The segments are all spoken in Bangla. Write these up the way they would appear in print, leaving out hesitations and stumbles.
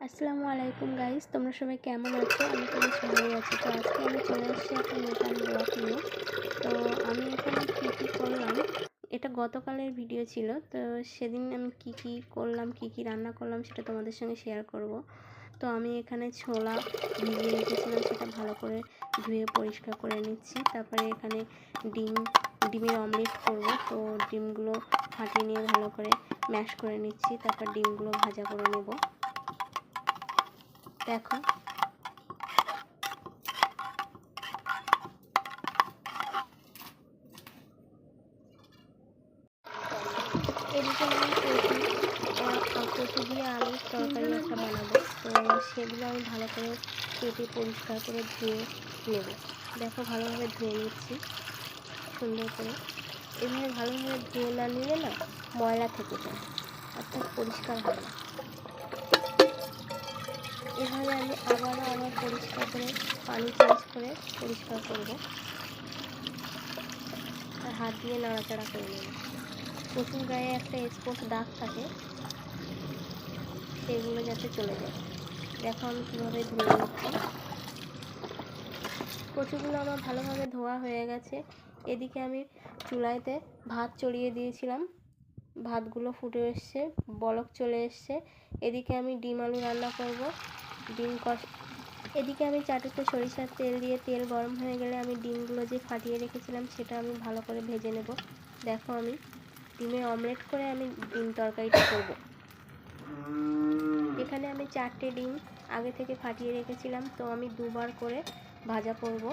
আসসালামু আলাইকুম গাইস, তোমরা সবাই কেমন আছো? আমি তো বেশ ভালোই আছি। তো আজকে আমি চলে এসেছি একটা নতুন ব্লগ নিয়ে। তো আমি এখানে কী করলাম, এটা গতকালের ভিডিও ছিল। তো সেদিন আমি কী করলাম, কী রান্না করলাম সেটা তোমাদের সঙ্গে শেয়ার করব। তো আমি এখানে ছোলা ভিজিয়ে রেখেছিলাম, সেটা ভালো করে ধুয়ে পরিষ্কার করে নিচ্ছি। তারপরে এখানে ডিমের অমলেট করব। তো ডিমগুলো ফাটিয়ে নিয়ে ভালো করে ম্যাশ করে নিচ্ছি। তারপর ডিমগুলো ভাজা করে নেব। দেখো এদিকে আমি কচু দিয়ে আলুর তরকারি একটা বানাবো। তো সেগুলো আমি ভালো করে কেটে পরিষ্কার করে ধুয়ে নেব। দেখো ভালোভাবে ধুয়ে নিচ্ছি সুন্দর করে। এভাবে ভালোভাবে ধুয়ে না নিলে না ময়লা থেকে যায়, অর্থাৎ পরিষ্কার হয় না। এভাবে আমি আবার পরিষ্কার করে পানি চেঞ্জ করে পরিষ্কার করব আর হাত দিয়ে নাড়াচাড়া করে নেব। কচুর গায়ে একটা স্পট দাগ থাকে, সেগুলো যাতে চলে যায়। দেখো আমি কীভাবে ধুয়ে নিচ্ছি। কচুগুলো আমার ভালোভাবে ধোয়া হয়ে গেছে। এদিকে আমি চুলাইতে ভাত চড়িয়ে দিয়েছিলাম, ভাতগুলো ফুটে এসছে, বলক চলে এসছে। এদিকে আমি ডিম আলু রান্না করব। এদিকে আমি চাটুতে সরিষার তেল দিয়ে, তেল গরম হয়ে গেলে আমি ডিমগুলো যে ফাটিয়ে রেখেছিলাম সেটা আমি ভালো করে ভেজে নেব। দেখো আমি ডিমের অমলেট করে আমি ডিম তরকারিটা করব। এখানে আমি 4টে ডিম আগে থেকে ফাটিয়ে রেখেছিলাম, তো আমি দুবার করে ভাজা করব।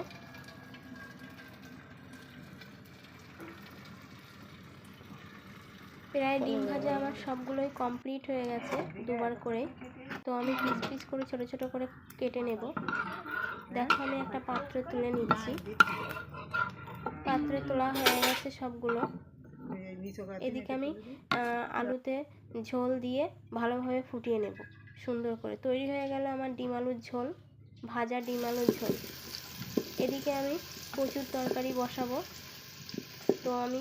প্রায় ডিম ভাজা আমার সবগুলোই কমপ্লিট হয়ে গেছে দুবার করে। তো আমি পিস পিস করে ছোট ছোট করে কেটে নেব। দেখো আমি একটা পাত্রে তুলে নিচ্ছি। পাত্রে তোলা হয়ে গেছে সবগুলো। এদিকে আমি আলুতে ঝোল দিয়ে ভালোভাবে ফুটিয়ে নেব সুন্দর করে। তৈরি হয়ে গেল আমার ডিম আলুর ঝোল, ভাজা ডিম আলুর ঝোল। এদিকে আমি কচুর তরকারি বসাবো। তো আমি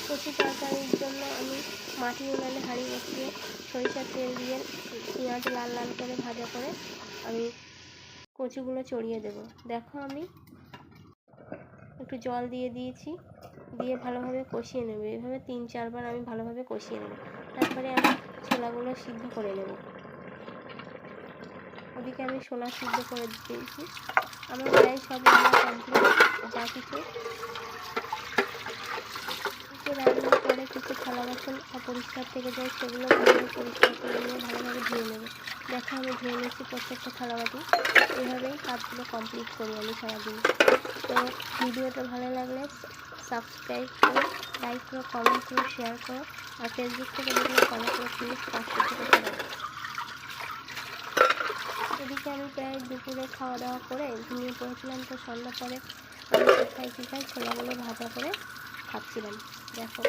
কচু তরকারির জন্য আমি মাটির উনানে হাঁড়ি বসিয়ে সরিষার তেল দিয়ে পেঁয়াজ লাল লাল করে ভাজা করে আমি কচুগুলো চড়িয়ে দেব। দেখো আমি একটু জল দিয়ে দিয়েছি, দিয়ে ভালোভাবে কষিয়ে নেব। এইভাবে 3-4 বার আমি ভালোভাবে কষিয়ে নেব। তারপরে আমি ছোলাগুলো সিদ্ধ করে নেব। ওদিকে আমি ছোলা সিদ্ধ করে দিয়েছি। আমার প্রায় সব রান্না কমপ্লিট। যা কিছু রান্নার পরে কিছু থালা বাসন অপরিষ্কার থেকে যায়, সেগুলো ভালোভাবে পরিষ্কার করে নিয়ে ভালোভাবে ধুয়ে নেব। দেখো আমি ধুয়ে নিচ্ছি প্রত্যেকটা থালাবাটি। এভাবেই কাজগুলো কমপ্লিট করি আমি সারাদিন। তো ভিডিওটা ভালো লাগলে সাবস্ক্রাইব করো, লাইক করো, কমেন্ট করো, শেয়ার করো। আর ফেসবুক থেকে দেখলে ফলো করো প্লিজ, পাশে থেকে সবাই। এদিকে আমি প্রায় দুপুরে খাওয়া দাওয়া করে ঘুমিয়ে পড়েছিলাম। তো সন্ধ্যা পরে আমি কী খাই ছোলাগুলো ভাজা করে খাচ্ছিলাম। দেখো